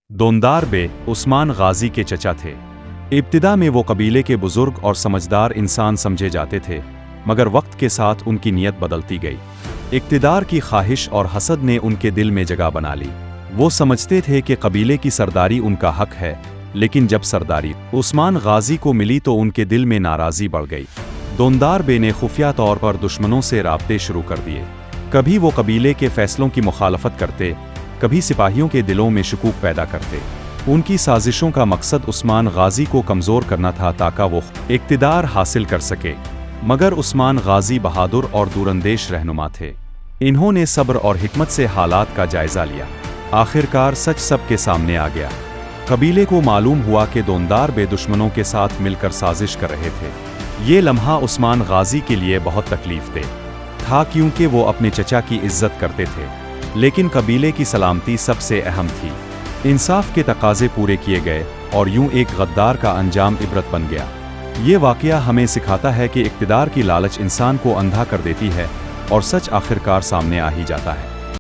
दोंदार बे उस्मान गाजी के चचा थे। इब्तिदा में वो कबीले के बुजुर्ग और समझदार इंसान समझे जाते थे, मगर वक्त के साथ उनकी नीयत बदलती गई। इक़्तिदार की ख्वाहिश और हसद ने उनके दिल में जगह बना ली। वो समझते थे कि कबीले की सरदारी उनका हक है, लेकिन जब सरदारी उस्मान गाजी को मिली तो उनके दिल में नाराज़ी बढ़ गई। दोंदार बे ने खुफिया तौर पर दुश्मनों से राब्ते शुरू कर दिए। कभी वो कबीले के फैसलों की मुखालफत करते, कभी सिपाहियों के दिलों में शकूक पैदा करते। उनकी साजिशों का मकसद उस्मान गाजी को कमज़ोर करना था ताकि वो इक़्तिदार हासिल कर सके। मगर उस्मान गाजी बहादुर और दूरंदेश रहनुमा थे। इन्होंने सब्र और हिकमत से हालात का जायज़ा लिया। आखिरकार सच सबके सामने आ गया। कबीले को मालूम हुआ कि दोंदार बे दुश्मनों के साथ मिलकर साजिश कर रहे थे। ये लम्हा उस्मान गाजी के लिए बहुत तकलीफ दे था, क्योंकि वो अपने चचा की इज्जत करते थे, लेकिन कबीले की सलामती सबसे अहम थी। इंसाफ के तकाजे पूरे किए गए और यूं एक गद्दार का अंजाम इबरत बन गया। ये वाक़या हमें सिखाता है कि इक़्तिदार की लालच इंसान को अंधा कर देती है और सच आखिरकार सामने आ ही जाता है।